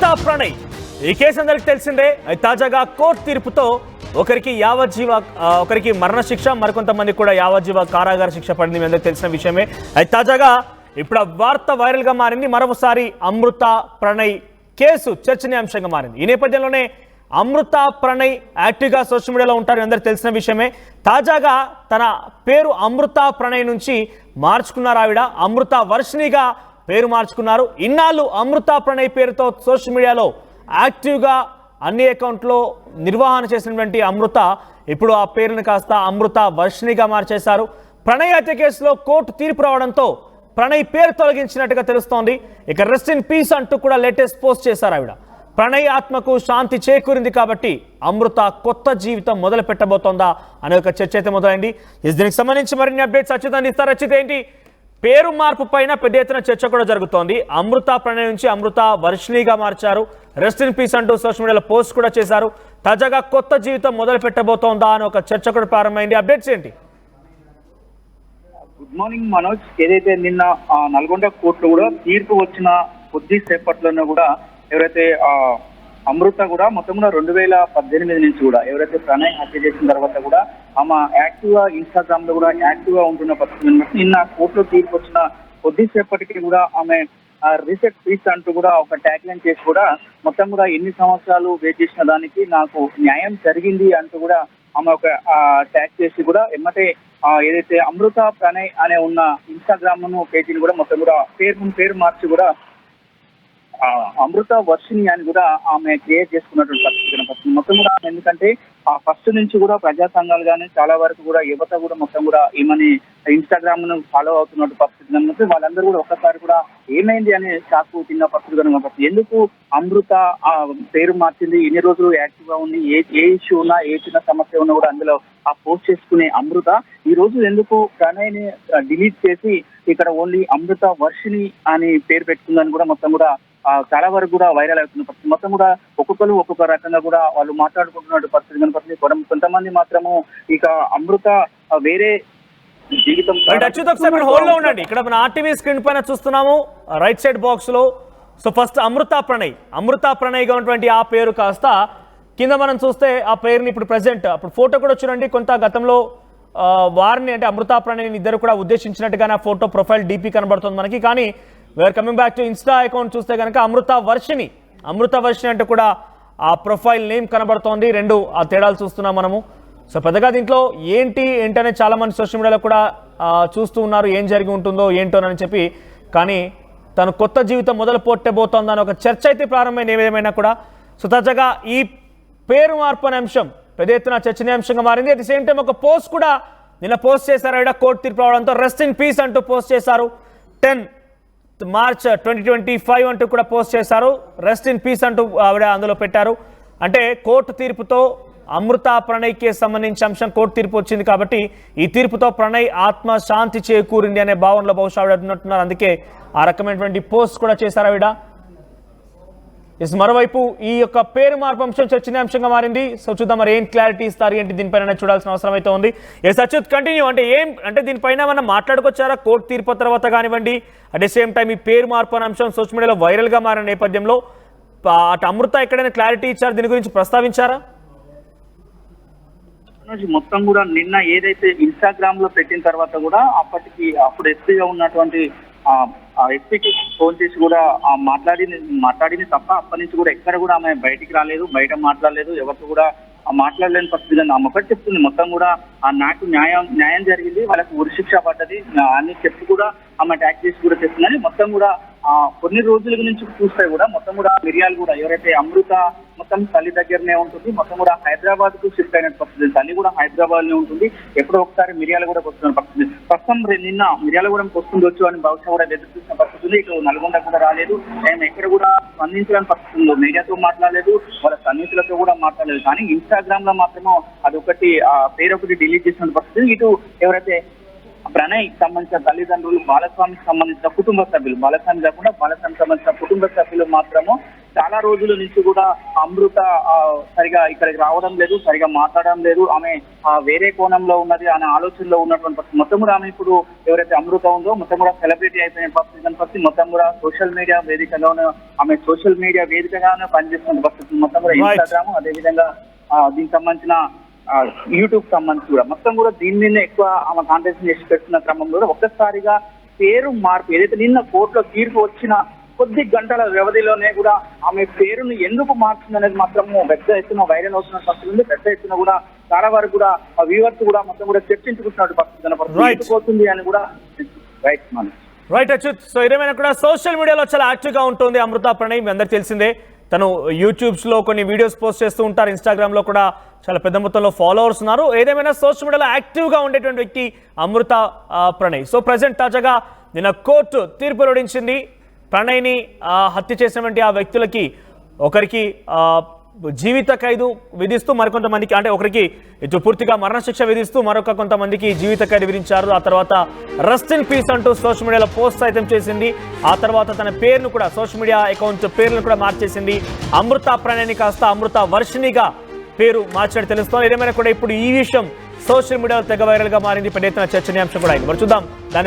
అమృత ప్రణయ్ ఈ కేసు అందరికి తెలిసిందే. తాజాగా కోర్టు తీర్పుతో ఒకరికి యావజ్జీవ ఒకరికి మరణశిక్ష, మరికొంతమంది కూడా యావజ్జీవ కారాగార శిక్ష పడింది. మీ అందరికి తెలిసిన విషయమే. తాజాగా ఇప్పుడు ఆ వార్త వైరల్ గా మారింది. మరోసారి అమృత ప్రణయ్ కేసు చర్చనీయాంశంగా మారింది. ఈ నేపథ్యంలోనే అమృత ప్రణయ్ యాక్టివ్గా సోషల్ మీడియాలో ఉంటారు, అందరికి తెలిసిన విషయమే. తాజాగా తన పేరు అమృత ప్రణయ్ నుంచి మార్చుకున్నారు. ఆవిడ అమృత వర్షిణిగా పేరు మార్చుకున్నారు. ఇన్నాళ్ళు అమృత ప్రణయ్ పేరుతో సోషల్ మీడియాలో యాక్టివ్గా అన్ని అకౌంట్లో నిర్వహణ చేసినటువంటి అమృత ఇప్పుడు ఆ పేరును కాస్త అమృత వర్షిణిగా మార్చేశారు. ప్రణయ్ హత్య కేసులో కోర్టు తీర్పు రావడంతో ప్రణయ్ పేరు తొలగించినట్టుగా తెలుస్తోంది. ఇక రెస్ట్ ఇన్ పీస్ అంటూ కూడా లేటెస్ట్ పోస్ట్ చేశారు ఆవిడ. ప్రణయ్ ఆత్మకు శాంతి చేకూరింది కాబట్టి అమృత కొత్త జీవితం మొదలు పెట్టబోతోందా అనే ఒక చర్చ అయితే మొదలైంది. దీనికి సంబంధించి మరిన్ని అప్డేట్స్ అచ్యుత్ అందిస్తారు. అచ్యుత్, ఏంటి పేరు మార్పు పైన పెద్ద ఎత్తున చర్చ కూడా జరుగుతోంది. అమృత ప్రణయ్ నుంచి అమృత వర్షిణిగా మార్చారు. రెస్ట్ ఇన్ పీస్ అంటూ సోషల్ మీడియాలో పోస్ట్ కూడా చేశారు. తాజాగా కొత్త జీవితం మొదలు పెట్టబోతోందా అని ఒక చర్చ కూడా ప్రారంభమైంది. అప్డేట్స్ ఏంటి? Good morning Manoj. ఏదైతే నిన్న నల్గొండ కోర్టులో కూడా తీర్పు వచ్చిన కొద్దిసేపట్లోనే కూడా ఎవరైతే అమృత కూడా మొత్తం కూడా 2018 నుంచి కూడా ఎవరైతే ప్రణయ్ హత్య చేసిన తర్వాత కూడా ఆమె యాక్టివ్ గా ఇన్స్టాగ్రామ్ లో కూడా యాక్టివ్ గా ఉంటున్న పరిస్థితి నిన్న కోర్టులో తీర్పు వచ్చిన కొద్దిసేపటికి కూడా ఆమె రీసెట్ పీస్ అంటూ కూడా ఒక ట్యాగ్ లైన్ చేసి కూడా మొత్తం కూడా ఎన్ని సంవత్సరాలు వెయిట్ చేసిన దానికి నాకు న్యాయం జరిగింది అంటూ కూడా ఆమె ఒక ట్యాగ్ చేసి కూడా ఎమ్మటే ఏదైతే అమృత ప్రణయ్ అనే ఉన్న ఇన్స్టాగ్రామ్ పేజీని కూడా మొత్తం కూడా పేరు మార్చి కూడా అమృత వర్షిణి అని కూడా ఆమె క్రియేట్ చేసుకున్నటువంటి పరిస్థితి మొత్తం కూడా. ఎందుకంటే ఫస్ట్ నుంచి కూడా ప్రజా సంఘాలు కానీ చాలా వరకు కూడా యువత కూడా మొత్తం కూడా ఈమెని ఇన్స్టాగ్రామ్ ను ఫాలో అవుతున్నట్టు పరిస్థితి కనుక వాళ్ళందరూ కూడా ఒక్కసారి కూడా ఏమైంది అనే షాక్ తిన్న పరిస్థితి కనుక ఎందుకు అమృత పేరు మార్చింది, ఎన్ని రోజులు యాక్టివ్ గా ఉంది, ఏ ఇష్యూ ఉన్నా ఏ చిన్న సమస్య ఉన్నా కూడా అందులో ఆ పోస్ట్ చేసుకునే అమృత ఈ రోజు ఎందుకు ప్రణయ్ ని డిలీట్ చేసి ఇక్కడ ఓన్లీ అమృత వర్షిణి అని పేరు పెట్టుకుందని కూడా మొత్తం కూడా చాలా వరకు కూడా వైరల్ అవుతున్న పరిస్థితి. మొత్తం కూడా ఒక్కొక్కరు ఒక్కొక్క రకంగా కూడా వాళ్ళు మాట్లాడుకుంటున్న పరిస్థితి కనపడుతుంది. కొంతమంది మాత్రము ఇక అమృత వేరే జీవితం. హోల్డ్ లో ఉండండి. ఇక్కడ మన ఆర్టీవీ స్క్రీన్ పైన చూస్తున్నాము రైట్ సైడ్ బాక్స్ లో. సో ఫస్ట్ అమృత ప్రణయ్ గా ఉన్నటువంటి ఆ పేరు కాస్త కింద మనం చూస్తే ఆ పేరుని ఇప్పుడు ప్రెసెంట్ అప్పుడు ఫోటో కూడా చూడండి. కొంత గతంలో వారిని అంటే అమృత ప్రణయ్ ఇద్దరు కూడా ఉద్దేశించినట్టుగా నా ఫోటో ప్రొఫైల్ డీపీ కనబడుతుంది మనకి. కానీ we are coming back to Insta account చూస్తే కనుక అమృత వర్షిణి అంటూ కూడా ఆ ప్రొఫైల్ నేమ్ కనబడుతోంది. రెండు ఆ తేడాలు చూస్తున్నాం మనము. సో పెద్దగా దీంట్లో ఏంటనే చాలా మంది సోషల్ మీడియాలో కూడా చూస్తూ ఉన్నారు, ఏం జరిగి ఉంటుందో ఏంటోనని చెప్పి. కానీ తను కొత్త జీవితం మొదలు పెట్టబోతోందని ఒక చర్చ అయితే ప్రారంభమైన ఏదేమైనా కూడా. సో తాజాగా ఈ పేరు మార్పు అనే అంశం పెద్ద ఎత్తున చర్చనీయాంశంగా మారింది. అట్ ది సేమ్ టైం ఒక పోస్ట్ కూడా నిన్న పోస్ట్ చేశారు ఆవిడ. కోర్టు తీర్పు రావడంతో రెస్ట్ ఇన్ పీస్ అంటూ పోస్ట్ చేశారు. 10 మార్చ్ 2025 అంటూ కూడా పోస్ట్ చేశారు. రెస్ట్ ఇన్ పీస్ అంటూ ఆవిడ అందులో పెట్టారు. అంటే కోర్టు తీర్పుతో అమృత ప్రణయ్ కేసు సంబంధించి అంశం కోర్టు తీర్పు వచ్చింది కాబట్టి ఈ తీర్పుతో ప్రణయ్ ఆత్మ శాంతి చేకూరింది అనే భావనలో బహుశా ఆవిడ ఉన్నట్టున్నారు. అందుకే ఆ రకమైనటువంటి పోస్ట్ కూడా చేశారు ఆవిడ. మరోవైపు ఈ యొక్క పేరు మార్పు అంశం చర్చనీయాంశంగా మారింది. సో చూద్దాం మరి ఏం క్లారిటీ ఇస్తారు ఏంటి దీనిపైన చూడాల్సిన అవసరం అయితే ఉంది. అచ్యుత్ కంటిన్యూ. అంటే దీనిపైన ఏమన్నా మాట్లాడుకొచ్చారా కోర్టు తీర్పు తర్వాత కానివ్వండి? అట్ ది సేమ్ టైం ఈ పేరు మార్పు అనే అంశం సోషల్ మీడియాలో వైరల్ గా మారిన నేపథ్యంలో అటు అమృత ఎక్కడైనా క్లారిటీ ఇచ్చారు, దీని గురించి ప్రస్తావించారా? మొత్తం కూడా నిన్న ఏదైతే ఇన్స్టాగ్రామ్ లో పెట్టిన తర్వాత కూడా అప్పుడు ఎస్పీగా ఉన్నటువంటి ఎస్పీకి ఫోన్ చేసి కూడా మాట్లాడింది తప్ప అప్పటి నుంచి కూడా ఎక్కడ కూడా ఆమె బయటికి రాలేదు, బయట మాట్లాడలేదు, ఎవరితో కూడా మాట్లాడలేని పరిస్థితి. ఆమె ఒకటి చెప్తుంది, మొత్తం కూడా నాకు న్యాయం జరిగింది, వాళ్ళకి ఉరిశిక్ష పడ్డది అని చెప్పి కూడా ఆమె ట్యాగ్ చేసి కూడా చెప్తుందని. మొత్తం కూడా కొన్ని రోజుల నుంచి చూస్తే కూడా మొత్తం కూడా మిరియాలు కూడా ఎవరైతే అమృత మొత్తం తల్లి దగ్గరనే ఉంటుంది, మొత్తం కూడా హైదరాబాద్ కు షిఫ్ట్ అయిన పరిస్థితి. తల్లి కూడా హైదరాబాద్ లో ఉంటుంది. ఎప్పుడో ఒకసారి మిరియాలు కూడా వస్తున్న పరిస్థితి. ప్రస్తుతం నిన్న మిరియాలు కూడా వస్తుండొచ్చు అని బహుశా కూడా ఎదురు చూసిన పరిస్థితి ఉంది. ఇటు నల్గొండ కూడా రాలేదు, ఆయన ఎక్కడ కూడా స్పందించడానికి పరిస్థితి ఉంది. మీడియాతో మాట్లాడలేదు, వాళ్ళ సన్నిహితులతో కూడా మాట్లాడలేదు. కానీ ఇన్స్టాగ్రామ్ లో మాత్రమే అదొకటి పేరొకటి డిలీట్ చేసిన పరిస్థితి. ఇటు ఎవరైతే ప్రణయ్ సంబంధించిన తల్లిదండ్రులు, బాలస్వామికి సంబంధించిన కుటుంబ సభ్యులు, బాలస్వామి కాకుండా బాలస్వామికి సంబంధించిన కుటుంబ సభ్యులు మాత్రము చాలా రోజుల నుంచి కూడా అమృత సరిగా ఇక్కడికి రావడం లేదు, సరిగా మాట్లాడడం లేదు. ఆమె వేరే కోణంలో ఉన్నది అనే ఆలోచనలో ఉన్నటువంటి పరిస్థితి. మొత్తం కూడా ఆమె ఇప్పుడు ఎవరైతే అమృత ఉందో మొత్తం కూడా సెలబ్రిటీ అయిపోయిన పరిస్థితి. మొత్తం కూడా సోషల్ మీడియా వేదికగానే ఆమె సోషల్ మీడియా వేదికగానే పనిచేస్తున్న పరిస్థితి. మొత్తం కూడా ఇన్స్టాగ్రామ్, అదేవిధంగా దీనికి సంబంధించిన యూట్యూబ్ సంబంధించి కూడా మొత్తం కూడా దీని మీద ఎక్కువ ఆమె కాంటెస్ట్ చేసి పెడుతున్న క్రమంలో కూడా ఒక్కసారిగా పేరు మార్పు ఏదైతే నిన్న కోర్టులో తీర్పు వచ్చిన కొద్ది గంటల వ్యవధిలోనే కూడా ఆమె పేరును ఎందుకు మార్చింది అనేది మాత్రము పెద్ద ఎత్తున వైరల్ అవుతున్న పరిస్థితి ఉంది. పెద్ద ఎత్తున కూడా చాలా వరకు కూడా వ్యూవర్స్ కూడా మొత్తం కూడా చర్చించుకుంటున్నట్టు పరిస్థితి పోతుంది అని కూడా రైట్ అచ్యుత్. సో ఏదేమైనా కూడా సోషల్ మీడియాలో చాలా యాక్టివ్గా ఉంటుంది అమృత ప్రణయ్. మీ అందరికి తెలిసిందే, తను యూట్యూబ్స్లో కొన్ని వీడియోస్ పోస్ట్ చేస్తూ ఉంటారు, ఇన్స్టాగ్రామ్లో కూడా చాలా పెద్ద మొత్తంలో ఫాలోవర్స్ ఉన్నారు. ఏదేమైనా సోషల్ మీడియాలో యాక్టివ్గా ఉండేటువంటి వ్యక్తి అమృత ప్రణయ్. సో ప్రజెంట్ తాజాగా నిన్న కోర్టు తీర్పు వెల్లడించింది. ప్రణయ్ని హత్య చేసినటువంటి ఆ వ్యక్తులకి ఒకరికి జీవిత ఖైదు విధిస్తూ మరికొంతమందికి, అంటే ఒకరికి ఇటు పూర్తిగా మరణశిక్ష విధిస్తూ మరొక కొంతమందికి జీవిత ఖైదు విధించారు. ఆ తర్వాత రెస్ట్ ఇన్ పీస్ అంటూ సోషల్ మీడియాలో పోస్ట్ సైతం చేసింది. ఆ తర్వాత తన పేరును కూడా సోషల్ మీడియా అకౌంట్ పేర్లను కూడా మార్చేసింది. అమృత ప్రణయ్ని కాస్త అమృత వర్షిణిగా పేరు మార్చినట్టు తెలుస్తోంది. ఏదేమైనా కూడా ఇప్పుడు ఈ విషయం సోషల్ మీడియాలో తెగ వైరల్గా మారింది. పెద్ద ఎత్తున చర్చనీయాంశం కూడా అయింది. మరి చూద్దాం దాని